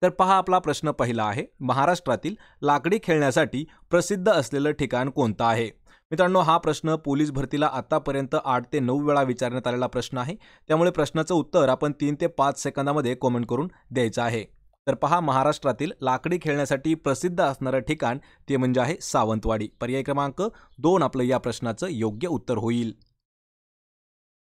तर पहा आपला प्रश्न पहिला आहे, महाराष्ट्रातील लाकडी खेळण्यासाठी प्रसिद्ध असलेलं ठिकाण कोणतं आहे? मित्रांनो, हा प्रश्न पोलीस भरतीला आतापर्यंत 8 ते 9 वेळा विचारण्यात आलेला प्रश्न आहे. त्यामुळे प्रश्नाचं उत्तर आपण 3 ते 5 सेकंदामध्ये कमेंट करून द्यायचं आहे. तर पहा, महाराष्ट्रातील लाकडी खेळण्यासाठी प्रसिद्ध असणारं ठिकाण ते म्हणजे आहे सावंतवाडी. पर्याय क्रमांक 2 आपलं या प्रश्नाचं योग्य उत्तर होईल.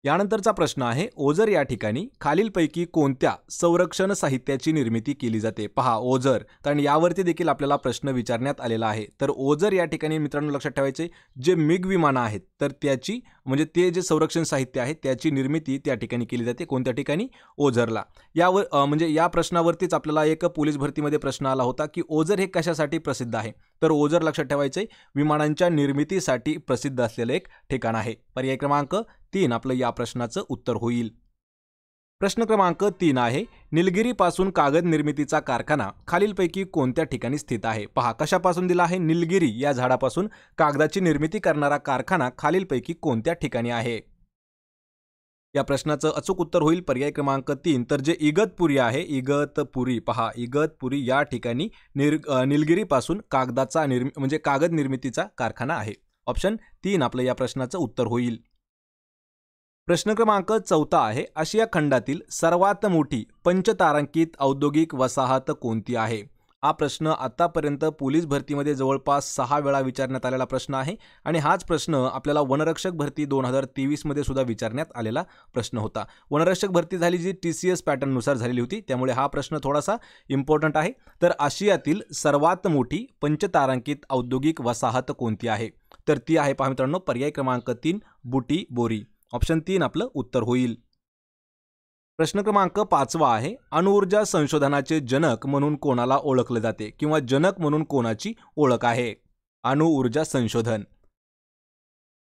यानंतरचा प्रश्न आहे, ओझर या ठिकाणी खालीलपैकी कोणत्या संरक्षण साहित्याची निर्मिती केली जाते? पहा, ओझर, कारण यावरती देखील आपल्याला प्रश्न विचारण्यात आलेला आहे. तर ओझर या ठिकाणी मित्रांनो लक्षात ठेवायचे, जे मिग विमानं आहेत तर त्याची म्हणजे ते जे संरक्षण साहित्य आहे त्याची निर्मिती त्या ठिकाणी केली जाते. कोणत्या ठिकाणी? ओझरला. यावर म्हणजे या प्रश्नावरतीच आपल्याला एक पोलीस भरतीमध्ये प्रश्न आला होता की ओझर हे कशासाठी प्रसिद्ध आहे? तर ओझर लक्षात ठेवायचे, विमानांच्या निर्मितीसाठी प्रसिद्ध असलेलं एक ठिकाण आहे. पर्याय क्रमांक 3 आपलं या प्रश्नाचं उत्तर होईल. प्रश्न क्रमांक 3 आहे, निलगिरीपासून कागद निर्मितीचा कारखाना खालीलपैकी कोणत्या ठिकाणी स्थित आहे? पहा, कशापासून दिला आहे? निलगिरी या झाडापासून कागदाची निर्मिती करणारा कारखाना खालीलपैकी कोणत्या ठिकाणी आहे? या प्रश्नाचं अचूक उत्तर होईल पर्याय क्रमांक 3. तर जे इगतपुरी आहे, इगतपुरी, पहा इगतपुरी या ठिकाणी निलगिरीपासून कागदाचा म्हणजे कागद निर्मितीचा कारखाना आहे. ऑप्शन 3 आपलं या प्रश्नाचं उत्तर होईल. प्रश्न क्रमांक 4 आहे, आशिया खंडातील सर्वात मोठी पंचतारांकित औद्योगिक वसाहत कोणती आहे? हा प्रश्न आतापर्यंत पोलीस भरतीमध्ये जवळपास 6 वेळा विचारण्यात आलेला प्रश्न आहे आणि हाच प्रश्न आपल्याला वनरक्षक भरती 2023 मध्ये सुद्धा विचारण्यात आलेला प्रश्न होता. वनरक्षक भरती झाली जी TCS पॅटर्ननुसार झालेली होती, त्यामुळे हा प्रश्न थोडासा इम्पॉर्टंट आहे. तर आशियातील सर्वात मोठी पंचतारांकित औद्योगिक वसाहत कोणती आहे? तर ती आहे पहा मित्रांनो, पर्याय क्रमांक 3 बुटीबोरी. ऑप्शन 3 आपलं उत्तर होईल. प्रश्न क्रमांक 5 आहे, अणुऊर्जा संशोधनाचे जनक म्हणून कोणाला ओळखले जाते किंवा जनक म्हणून कोणाची ओळख आहे? अणुऊर्जा संशोधन.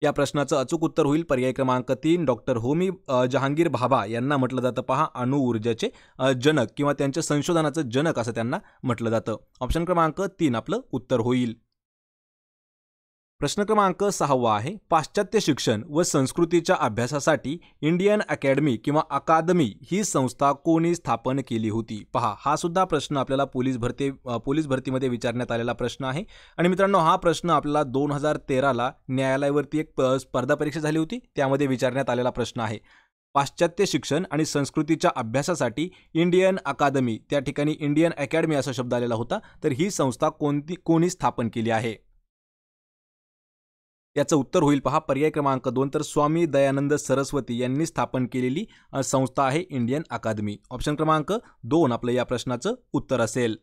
या प्रश्नाचं अचूक उत्तर होईल पर्याय क्रमांक 3 डॉक्टर होमी जहांगीर भाभा यांना म्हटलं जातं पहा अणुऊर्जेचे जनक किंवा त्यांच्या संशोधनाचं जनक असं त्यांना म्हटलं जातं. ऑप्शन क्रमांक 3 आपलं उत्तर होईल. प्रश्न क्रमांक 6 आहे, पाश्चात्य शिक्षण व संस्कृतीच्या अभ्यासासाठी इंडियन अकॅडमी किंवा अकादमी ही संस्था कोणी स्थापन केली होती? पहा, हा सुद्धा प्रश्न आपल्याला पोलीस भरतीमध्ये विचारण्यात आलेला प्रश्न आहे आणि मित्रांनो हा प्रश्न आपल्याला 2013ला न्यायालयावरती एक स्पर्धा परीक्षा झाली होती, त्यामध्ये विचारण्यात आलेला प्रश्न आहे. पाश्चात्य शिक्षण आणि संस्कृतीच्या अभ्यासासाठी इंडियन अकादमी, त्या ठिकाणी इंडियन अकॅडमी असा शब्द आलेला होता. तर ही संस्था कोणी स्थापन केली आहे? याचं उत्तर होईल पहा पर्याय क्रमांक 2. तर स्वामी दयानंद सरस्वती यांनी स्थापन केलेली संस्था आहे इंडियन अकादमी. ऑप्शन क्रमांक 2 आपलं या प्रश्नाचं उत्तर असेल.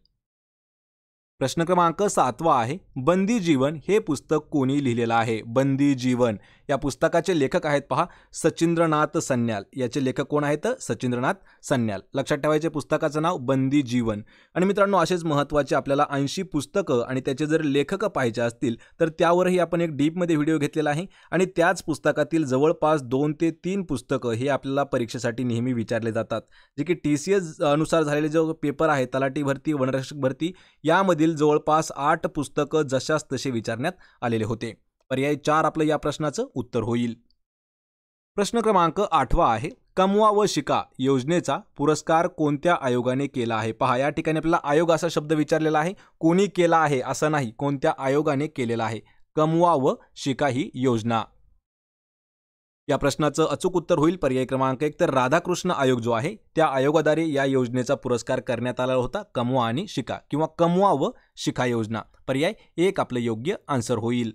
प्रश्न क्रमांक 7 आहे, बंदी जीवन हे पुस्तक कोणी लिहिलेलं आहे? बंदी जीवन या पुस्तकाचे लेखक आहेत पहा सचिंद्रनाथ सन्याल. याचे लेखक कोण आहेत? सचिंद्रनाथ सन्याल. लक्षात ठेवायचे पुस्तकाचं नाव बंदी जीवन. आणि मित्रांनो असेच महत्त्वाचे आपल्याला 80 पुस्तकं आणि त्याचे जर लेखक पाहिजे असतील तर त्यावरही आपण एक डीपमध्ये व्हिडिओ घेतलेला आहे आणि त्याच पुस्तकातील जवळपास 2 ते 3 पुस्तकं हे आपल्याला परीक्षेसाठी नेहमी विचारले जातात, जे की TCS अनुसार झालेले जो पेपर आहे तलाठी भरती वनरक्षक भरती यामधील जवळपास 8 पुस्तकं जशास तसे विचारण्यात आलेले होते. पर्याय 4 आपलं या प्रश्नाचं उत्तर होईल. प्रश्न क्रमांक 8 आहे, कमवा व शिका योजनेचा पुरस्कार कोणत्या आयोगाने केला आहे? पहा, या ठिकाणी आपल्याला आयोग असा शब्द विचारलेला आहे, कोणी केला आहे असं नाही, कोणत्या आयोगाने केलेला आहे. कमवा व शिका ही योजना. या प्रश्नाचं अचूक उत्तर होईल पर्याय क्रमांक 1. तर राधाकृष्ण आयोग जो आहे त्या आयोगाद्वारे या योजनेचा पुरस्कार करण्यात आला होता, कमवा आणि शिका किंवा कमवा व शिका योजना. पर्याय 1 आपलं योग्य आन्सर होईल.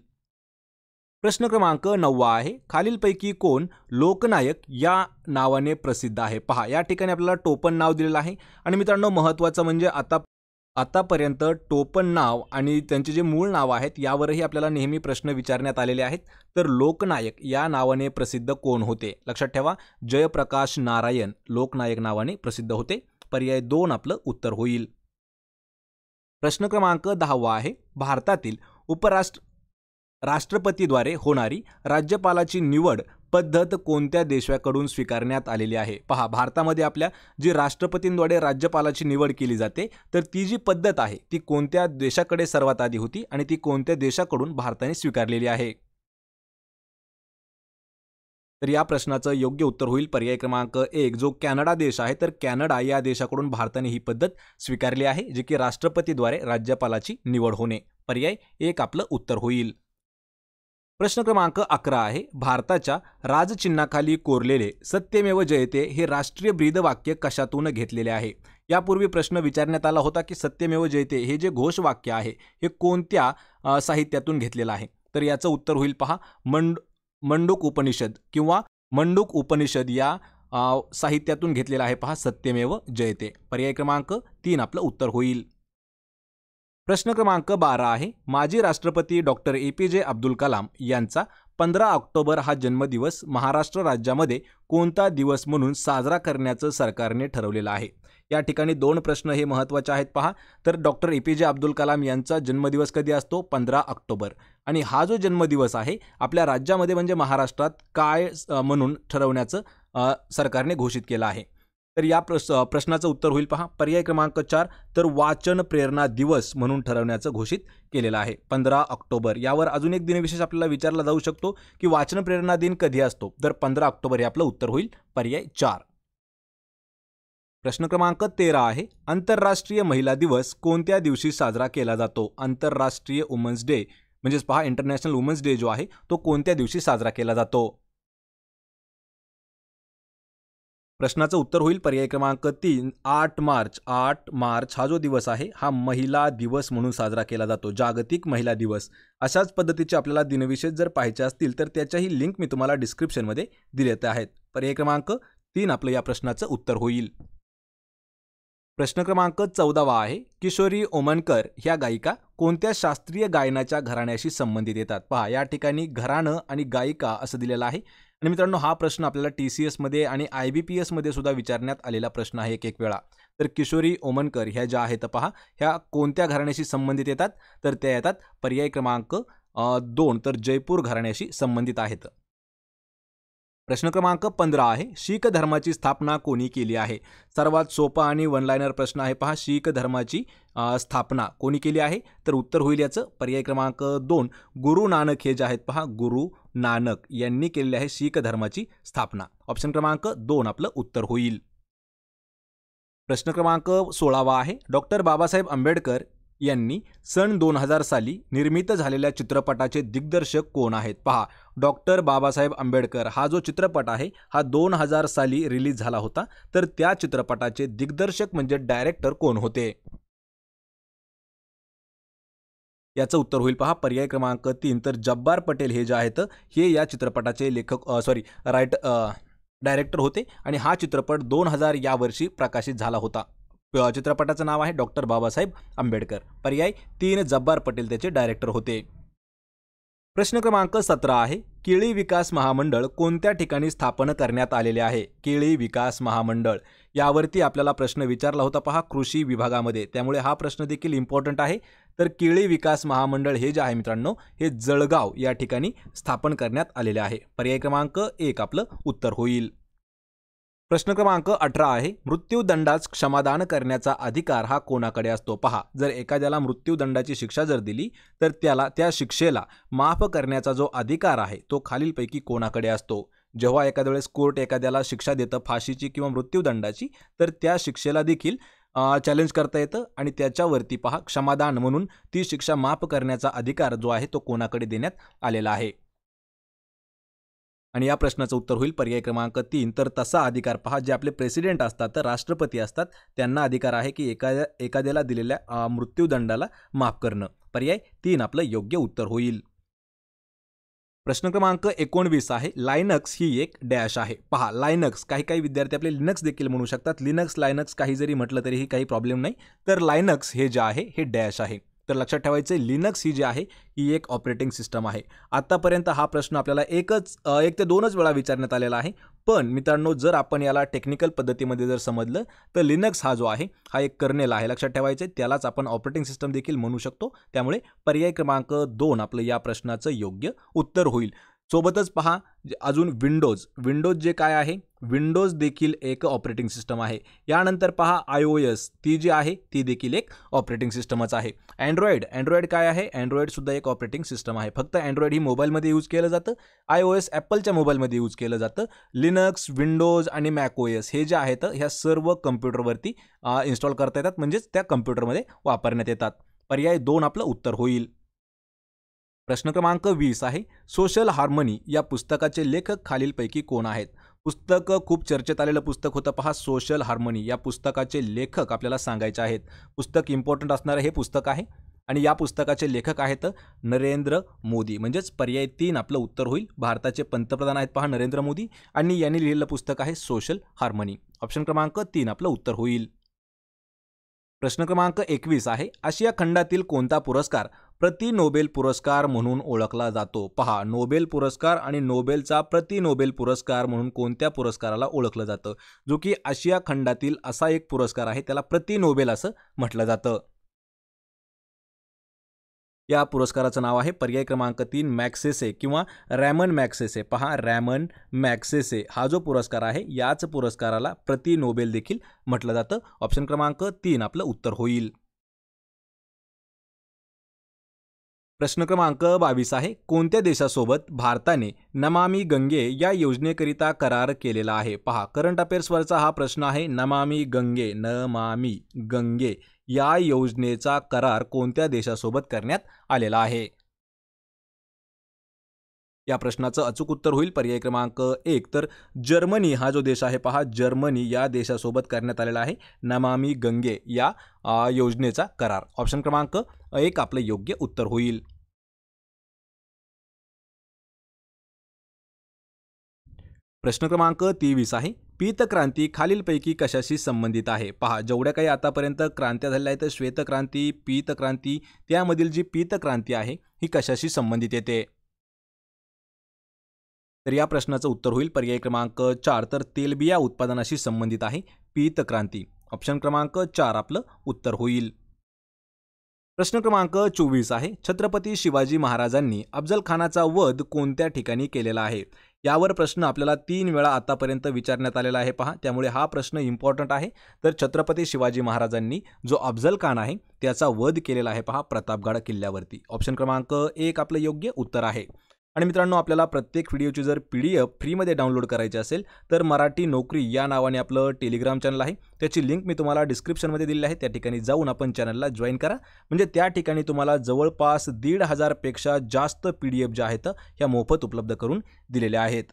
प्रश्न क्रमांक 9 आहे, खालीलपैकी कोण लोकनायक या नावाने प्रसिद्ध आहे? पहा, या ठिकाणी आपल्याला टोपण नाव दिलेलं आहे आणि मित्रांनो महत्त्वाचं म्हणजे आतापर्यंत टोपण नाव आणि त्यांचे जे मूळ नाव आहेत यावरही आपल्याला नेहमी प्रश्न विचारण्यात आलेले आहेत. तर लोकनायक या नावाने प्रसिद्ध कोण होते? लक्षात ठेवा, जयप्रकाश नारायण लोकनायक नावाने प्रसिद्ध होते. पर्याय 2 आपलं उत्तर होईल. प्रश्न क्रमांक 10 आहे, भारतातील राष्ट्रपतीद्वारे होणारी राज्यपालाची निवड पद्धत कोणत्या देशाकडून स्वीकारण्यात आलेली आहे? पहा, भारतामध्ये आपल्या जी राष्ट्रपतींद्वारे राज्यपालाची निवड केली जाते तर ती जी पद्धत आहे ती कोणत्या देशाकडे सर्वात आधी होती आणि ती कोणत्या देशाकडून भारताने स्वीकारलेली आहे? तर या प्रश्नाचं योग्य उत्तर होईल पर्याय क्रमांक 1 जो कॅनडा देश आहे, तर कॅनडा या देशाकडून भारताने ही पद्धत स्वीकारली आहे, जी की राष्ट्रपतीद्वारे राज्यपालाची निवड होणे. पर्याय 1 आपलं उत्तर होईल. प्रश्न क्रमांक 11 आहे, भारताच्या राजचिन्हाखाली कोरलेले सत्यमेव जयते हे राष्ट्रीय ब्रीदवाक्य कशातून घेतलेले आहे? यापूर्वी प्रश्न विचारण्यात आला होता की सत्यमेव जयते हे जे घोषवाक्य आहे हे कोणत्या साहित्यातून घेतलेलं आहे? तर याचं उत्तर होईल पहा मंडूक उपनिषद किंवा मंडूक उपनिषद या साहित्यातून घेतलेला आहे पहा सत्यमेव जयते. पर्याय क्रमांक 3 आपलं उत्तर होईल. प्रश्न क्रमांक 12 आहे, माजी राष्ट्रपती डॉक्टर APJ अब्दुल कलाम यांचा 15 ऑक्टोबर हा जन्मदिवस महाराष्ट्र राज्यामध्ये कोणता दिवस म्हणून साजरा करण्याचं सरकारने ठरवलेलं आहे? या ठिकाणी 2 प्रश्न हे महत्त्वाचे आहेत पहा. तर डॉक्टर APJ अब्दुल कलाम यांचा जन्मदिवस कधी असतो? 15 ऑक्टोबर. आणि हा जो जन्मदिवस आहे आपल्या राज्यामध्ये म्हणजे महाराष्ट्रात काय म्हणून ठरवण्याचं सरकारने घोषित केलं आहे? तर या प्रश्नाचं उत्तर होईल पहा पर्याय क्रमांक 4 तर वाचन प्रेरणा दिवस म्हणून ठरवण्याचं घोषित केलेलं आहे 15 ऑक्टोबर. यावर अजून एक दिनविशेष आपल्याला विचारला जाऊ शकतो की वाचन प्रेरणा दिन कधी असतो? तर 15 ऑक्टोबर हे आपलं उत्तर होईल पर्याय 4. प्रश्न क्रमांक 13 आहे, आंतरराष्ट्रीय महिला दिवस कोणत्या दिवशी साजरा केला जातो? आंतरराष्ट्रीय वुमन्स डे म्हणजेच पहा इंटरनॅशनल वुमन्स डे जो आहे तो कोणत्या दिवशी साजरा केला जातो? प्रश्नाचं उत्तर होईल पर्याय क्रमांक 3 8 मार्च. 8 मार्च हा जो दिवस आहे हा महिला दिवस म्हणून साजरा केला जातो, जागतिक महिला दिवस. अशाच पद्धतीचे आपल्याला दिनविशेष जर पाहायचे असतील तर त्याच्याही लिंक मी तुम्हाला डिस्क्रिप्शनमध्ये दिलेले आहेत. पर्याय क्रमांक 3 आपलं या प्रश्नाचं उत्तर होईल. प्रश्न क्रमांक 14 आहे, किशोरी ओमनकर ह्या गायिका कोणत्या शास्त्रीय गायनाच्या घराण्याशी संबंधित येतात? पहा या ठिकाणी घराणं आणि गायिका असं दिलेलं आहे. आणि मित्रांनो हा प्रश्न आपल्याला TCS मध्ये आणि IBPS मध्ये सुद्धा विचारण्यात आलेला प्रश्न आहे एक वेळा. तर किशोरी ओमनकर ह्या ज्या आहेत पहा ह्या कोणत्या घराण्याशी संबंधित येतात? तर त्या येतात पर्याय क्रमांक 2 तर जयपूर घराण्याशी संबंधित आहेत. प्रश्न क्रमांक 15 आहे, शीख धर्माची स्थापना कोणी केली आहे? सर्वात सोपा आणि वन लाइनर प्रश्न आहे पहा, शीख धर्माची स्थापना कोणी केली आहे? तर उत्तर होईल याचं पर्याय क्रमांक 2 गुरु नानक हे जे आहेत पहा गुरु नानक यांनी केलेली आहे शीख धर्माची स्थापना. ऑप्शन क्रमांक 2 आपलं उत्तर होईल. प्रश्न क्रमांक 16 आहे, डॉक्टर बाबासाहेब आंबेडकर यांनी सन 2000 साली निर्मित झालेल्या चित्रपटाचे दिग्दर्शक कोण आहेत? पहा डॉक्टर बाबासाहेब आंबेडकर हा जो चित्रपट आहे हा 2000 साली रिलीज झाला होता. तर त्या चित्रपटाचे दिग्दर्शक म्हणजे डायरेक्टर कोण होते? याचं उत्तर होईल पहा पर्याय क्रमांक 3 तर जब्बार पटेल हे जे आहेत हे या चित्रपटाचे लेखक डायरेक्टर होते आणि हा चित्रपट 2000 या वर्षी प्रकाशित झाला होता. चित्रपटाचं नाव आहे डॉक्टर बाबासाहेब आंबेडकर. पर्याय 3 जब्बार पटेल त्याचे डायरेक्टर होते. प्रश्न क्रमांक 17 आहे, केळी विकास महामंडळ कोणत्या ठिकाणी स्थापन करण्यात आलेले आहे? केळी विकास महामंडळ यावरती आपल्याला प्रश्न विचारला होता पहा कृषी विभागामध्ये, त्यामुळे हा प्रश्न देखील इम्पॉर्टंट आहे. तर केळी विकास महामंडळ हे जे आहे मित्रांनो हे जळगाव या ठिकाणी स्थापन करण्यात आलेले आहे. पर्याय क्रमांक 1 आपलं उत्तर होईल. प्रश्न क्रमांक 18 आहे, मृत्यूदंडास क्षमादान करण्याचा अधिकार हा कोणाकडे असतो? पहा जर एखाद्याला मृत्यूदंडाची शिक्षा जर दिली तर त्या शिक्षेला माफ करण्याचा जो अधिकार आहे तो खालीलपैकी कोणाकडे असतो? जेव्हा एखाद्या वेळेस कोर्ट एखाद्याला शिक्षा देतं फाशीची किंवा मृत्यूदंडाची तर त्या शिक्षेला देखील चॅलेंज करता येतं आणि त्याच्यावरती पहा क्षमादान म्हणून ती शिक्षा माफ करण्याचा अधिकार जो आहे तो कोणाकडे देण्यात आलेला आहे? आणि या प्रश्नाचं उत्तर होईल पर्याय क्रमांक 3 तर तसा अधिकार पहा जे आपले प्रेसिडेंट असतात तर राष्ट्रपती असतात त्यांना अधिकार आहे की एखाद्याला दिलेल्या मृत्यूदंडाला माफ करणं. पर्याय 3 आपलं योग्य उत्तर होईल. प्रश्न क्रमांक 19 आहे, लायनक्स ही एक डॅश आहे. पहा लायनक्स काही विद्यार्थी आपले लिनक्स देखील म्हणू शकतात, लिनक्स लायनक्स काही जरी म्हटलं तरीही काही प्रॉब्लेम नाही. तर लायनक्स हे जे आहे हे डॅश आहे. तर लक्षात ठेवायचं लिनक्स ही जी आहे ही एक ऑपरेटिंग सिस्टम आहे. आतापर्यंत हा प्रश्न आपल्याला एक ते 2च वेळा विचारण्यात आलेला आहे. पण मित्रांनो जर आपण याला टेक्निकल पद्धतीमध्ये जर समजलं तर लिनक्स हा जो आहे हा एक कर्नेल आहे. लक्षात ठेवायचं त्यालाच आपण ऑपरेटिंग सिस्टम देखील म्हणू शकतो. त्यामुळे पर्याय क्रमांक 2 आपलं या प्रश्नाचं योग्य उत्तर होईल. सोबतच पहा अजून विंडोज जे काय आहे, विंडोज देखील एक ऑपरेटिंग सिस्टम आहे. यानंतर पहा iOS ती जी आहे ती देखील एक ऑपरेटिंग सिस्टमच आहे. अँड्रॉइड काय आहे, अँड्रॉइड सुद्धा एक ऑपरेटिंग सिस्टम आहे. फक्त अँड्रॉइड ही मोबाईलमध्ये यूज केलं जातं, iOS ॲपलच्या मोबाईलमध्ये यूज केलं जातं. लिनक्स, विंडोज आणि मॅकओएस हे जे आहेत ह्या सर्व कम्प्युटरवरती इन्स्टॉल करता येतात, म्हणजेच त्या कम्प्युटरमध्ये वापरण्यात येतात. पर्याय 2 आपलं उत्तर होईल. प्रश्न क्रमांक 20 आहे, सोशल हार्मनी या पुस्तकाचे लेखक खालीलपैकी कोण आहेत? पुस्तक खूप चर्चेत आलेलं पुस्तक होतं पहा, सोशल हार्मनी या पुस्तकाचे लेखक आपल्याला सांगायचे आहेत. पुस्तक इम्पॉर्टंट असणारं हे पुस्तक आहे आणि या पुस्तकाचे लेखक आहेत नरेंद्र मोदी. म्हणजेच पर्याय 3 आपलं उत्तर होईल. भारताचे पंतप्रधान आहेत पहा नरेंद्र मोदी आणि यांनी लिहिलेलं पुस्तक आहे सोशल हार्मनी. ऑप्शन क्रमांक 3 आपलं उत्तर होईल. प्रश्न क्रमांक 21 आहे, आशिया खंडातील कोणता पुरस्कार प्रति नोबेल पुरस्कार म्हणून ओळखला जातो? पहा, नोबेल पुरस्कार आणि नोबेलचा प्रति नोबेल पुरस्कार म्हणून कोणत्या पुरस्काराला ओळखलं जातं? जो की आशिया खंडातील असा एक पुरस्कार आहे, त्याला प्रति नोबेल असं म्हटलं जातं. या पुरस्काराचं नाव आहे पर्याय क्रमांक 3 मॅग्सेसे किंवा रॅमन मॅग्सेसे. पहा, रॅमन मॅग्सेसे हा जो पुरस्कार आहे याच पुरस्काराला प्रति नोबेल देखील म्हटलं जातं. ऑप्शन क्रमांक 3 आपलं उत्तर होईल. प्रश्न क्रमांक 22 आहे, कोणत्या देशासोबत भारताने नमामि गंगे या योजनेकरिता करार केलेला आहे? पहा, करंट अफेअर्सवरचा हा प्रश्न आहे. नमामि गंगे या योजनेचा करार कोणत्या देशासोबत करण्यात आलेला आहे? या प्रश्नाचं अचूक उत्तर होईल पर्याय क्रमांक 1. तर जर्मनी हा जो देश आहे पहा, जर्मनी या देशासोबत करण्यात आलेला आहे नमामि गंगे या योजनेचा करार. ऑप्शन क्रमांक 1 आपलं योग्य उत्तर होईल. प्रश्न क्रमांक 23 आहे, पीतक्रांती खालीलपैकी कशाशी संबंधित आहे? पहा, जेवढ्या काही आतापर्यंत क्रांत्या झालेल्या आहेत, श्वेतक्रांती, पीतक्रांती, त्यामधील जी पीतक्रांती आहे ही कशाशी संबंधित येते? तर या प्रश्नाचं उत्तर होईल पर्याय क्रमांक 4. तर तेलबिया उत्पादनाशी संबंधित आहे पीतक्रांती. ऑप्शन क्रमांक 4 आपलं उत्तर होईल. प्रश्न क्रमांक 24 आहे, छत्रपती शिवाजी महाराजांनी अफजल खानाचा वध कोणत्या ठिकाणी केलेला आहे? यावर प्रश्न आपल्याला 3 वेळा आतापर्यंत विचारण्यात आलेला आहे पहा, त्यामुळे हा प्रश्न इम्पॉर्टंट आहे. तर छत्रपती शिवाजी महाराजांनी जो अफजल खान आहे त्याचा वध केलेला आहे पहा प्रतापगड किल्ल्यावरती. ऑप्शन क्रमांक 1 आपलं योग्य उत्तर आहे. आणि मित्रांनो, आपल्याला प्रत्येक व्हिडिओची जर PDF फ्रीमध्ये डाउनलोड करायची असेल तर मराठी नोकरी या नावाने आपलं टेलिग्राम चॅनल आहे, त्याची लिंक मी तुम्हाला डिस्क्रिप्शनमध्ये दिलेली आहे. त्या ठिकाणी जाऊन आपण चॅनलला जॉईन करा, म्हणजे त्या ठिकाणी तुम्हाला जवळपास 1,500 पेक्षा जास्त PDF ज्या आहेत ह्या मोफत उपलब्ध करून दिलेल्या आहेत.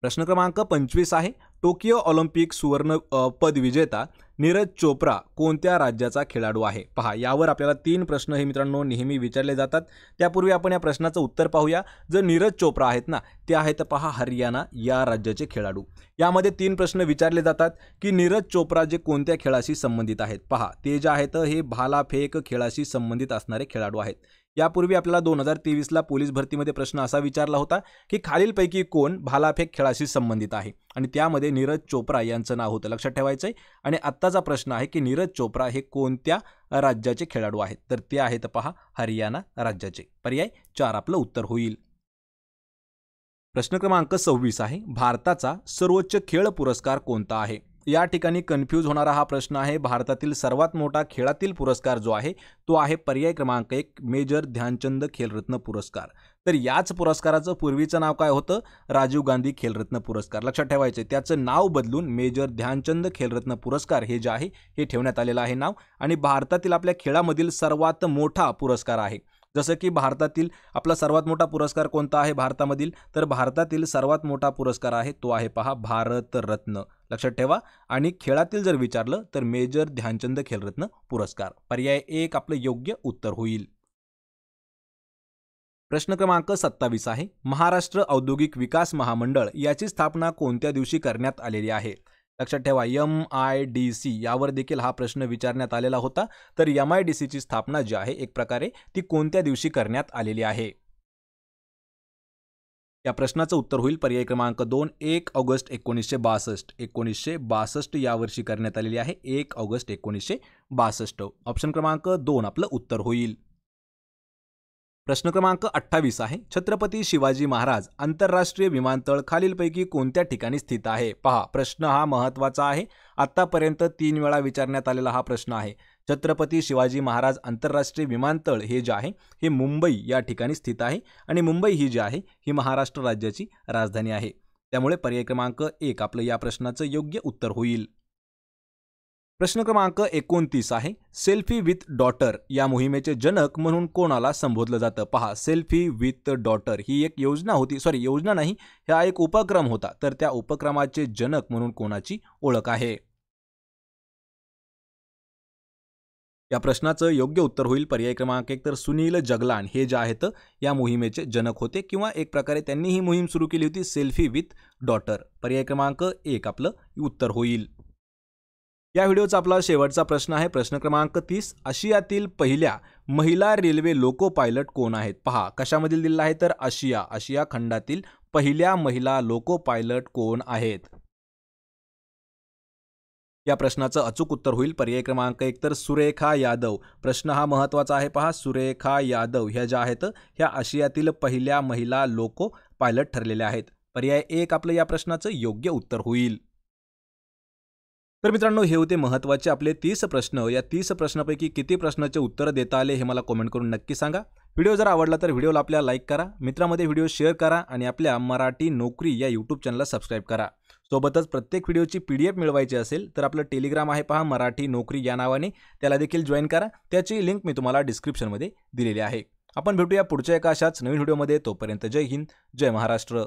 प्रश्न क्रमांक 25 आहे, टोकियो ऑलिम्पिक सुवर्ण पदविजेता नीरज चोप्रा कोणत्या राज्याचा खेळाडू आहे? पहा, यावर आपल्याला 3 प्रश्न हे मित्रांनो नेहमी विचारले जातात. त्यापूर्वी आपण या प्रश्नाचं उत्तर पाहूया. जर नीरज चोप्रा आहेत ना, ते आहेत पहा हरियाणा या राज्याचे खेळाडू. यामध्ये 3 प्रश्न विचारले जातात की नीरज चोप्रा जे कोणत्या खेळाशी संबंधित आहेत. पहा, ते जे आहेत हे भालाफेक खेळाशी संबंधित असणारे खेळाडू आहेत. यापूर्वी आपल्याला 2023ला पोलीस भरतीमध्ये प्रश्न असा विचारला होता की खालीलपैकी कोण भालाफेक खेळाशी संबंधित आहे, आणि त्यामध्ये नीरज चोप्रा यांचं नाव होतं, लक्षात ठेवायचं आहे. आणि आत्ताचा प्रश्न आहे की नीरज चोप्रा हे कोणत्या राज्याचे खेळाडू आहेत? तर ते आहेत पहा हरियाणा राज्याचे. पर्याय 4 आपलं उत्तर होईल. प्रश्न क्रमांक 26 आहे, भारताचा सर्वोच्च खेळ पुरस्कार कोणता आहे? या ठिकाणी कन्फ्यूज होणारा हा प्रश्न आहे. भारतातील सर्वात मोठा खेळातील पुरस्कार जो आहे तो आहे पर्याय क्रमांक 1 मेजर ध्यानचंद खेलरत्न पुरस्कार. तर याच पुरस्काराचं पूर्वीचं नाव काय होतं? राजीव गांधी खेलरत्न पुरस्कार. लक्षात ठेवायचे, त्याचं नाव बदलून मेजर ध्यानचंद खेलरत्न पुरस्कार हे जे आहे हे ठेवण्यात आलेलं आहे नाव. आणि भारतातील आपल्या खेळामधील सर्वात मोठा पुरस्कार आहे. जसं की भारतातील आपला सर्वात मोठा पुरस्कार कोणता आहे भारतामधील? तर भारतातील सर्वात मोठा पुरस्कार आहे तो आहे पहा भारतरत्न. लक्षात ठेवा. आणि खेळातील जर विचारलं तर मेजर ध्यानचंद खेलरत्न पुरस्कार. पर्याय 1 आपलं योग्य उत्तर होईल. प्रश्न क्रमांक 27 आहे, महाराष्ट्र औद्योगिक विकास महामंडळ याची स्थापना कोणत्या दिवशी करण्यात आलेली आहे? लक्षात ठेवा, MIDC यावर देखील हा प्रश्न विचारण्यात आलेला होता. तर MIDCची स्थापना जी आहे एक प्रकारे ती कोणत्या दिवशी करण्यात आलेली आहे? या प्रश्नाचं उत्तर होईल पर्याय क्रमांक 2 1 ऑगस्ट 1962. 1962 यावर्षी करण्यात आलेली आहे. 1 ऑगस्ट 1962. ऑप्शन क्रमांक 2 आपलं उत्तर होईल. प्रश्न क्रमांक 28 आहे, छत्रपती शिवाजी महाराज आंतरराष्ट्रीय विमानतळ खालीलपैकी कोणत्या ठिकाणी स्थित आहे? पहा, प्रश्न हा महत्त्वाचा आहे. आत्तापर्यंत 3 वेळा विचारण्यात आलेला हा प्रश्न आहे. छत्रपती शिवाजी महाराज आंतरराष्ट्रीय विमानतळ हे जे आहे हे मुंबई या ठिकाणी स्थित आहे आणि मुंबई ही जी आहे ही महाराष्ट्र राज्याची राजधानी आहे. त्यामुळे पर्याय क्रमांक 1 आपलं या प्रश्नाचं योग्य उत्तर होईल. प्रश्न क्रमांक 29 आहे, सेल्फी विथ डॉटर या मोहिमेचे जनक म्हणून कोणाला संबोधलं जातं? पहा, सेल्फी विथ डॉटर ही एक योजना होती, योजना नाही, हा एक उपक्रम होता. तर त्या उपक्रमाचे जनक म्हणून कोणाची ओळख आहे? या प्रश्नाचं योग्य उत्तर होईल पर्याय क्रमांक 1 तर सुनील जगलान हे जे आहेत या मोहिमेचे जनक होते किंवा एक प्रकारे त्यांनी ही मोहीम सुरू केली होती, सेल्फी विथ डॉटर. पर्याय क्रमांक 1 आपलं उत्तर होईल. या व्हिडिओचा आपला शेवटचा प्रश्न आहे, प्रश्न क्रमांक 30. आशियातील पहिल्या महिला रेल्वे लोको पायलट कोण आहेत? पहा, कशामधील दिलेला आहे तर आशिया खंडातील पहिल्या महिला लोको पायलट कोण आहेत? या प्रश्नाचं अचूक उत्तर होईल पर्याय क्रमांक 1 तर सुरेखा यादव. प्रश्न हा महत्त्वाचा आहे. पहा, सुरेखा यादव ह्या ज्या आहेत ह्या आशियातील पहिल्या महिला लोको पायलट ठरलेल्या आहेत. पर्याय 1 आपलं या प्रश्नाचं योग्य उत्तर होईल. तर मित्रांनो, हे होते महत्त्वाचे आपले 30 प्रश्न. या 30 प्रश्नापैकी किती प्रश्नाचे उत्तर देता आले हे मला कमेंट करून नक्की सांगा. व्हिडिओ जर आवडला तर व्हिडिओला आपल्या लाईक करा, मित्रांमध्ये व्हिडिओ शेअर करा आणि आपल्या मराठी नोकरी या यूट्यूब चॅनलला सबस्क्राईब करा. सोबतच प्रत्येक व्हिडिओची PDF मिळवायची असेल तर आपलं टेलिग्राम आहे पहा, मराठी नोकरी या नावाने, त्याला देखील जॉईन करा. त्याची लिंक मी तुम्हाला डिस्क्रिप्शनमध्ये दिलेली आहे. आपण भेटूया पुढच्या एका अशाच नवीन व्हिडिओमध्ये. तोपर्यंत जय हिंद, जय महाराष्ट्र.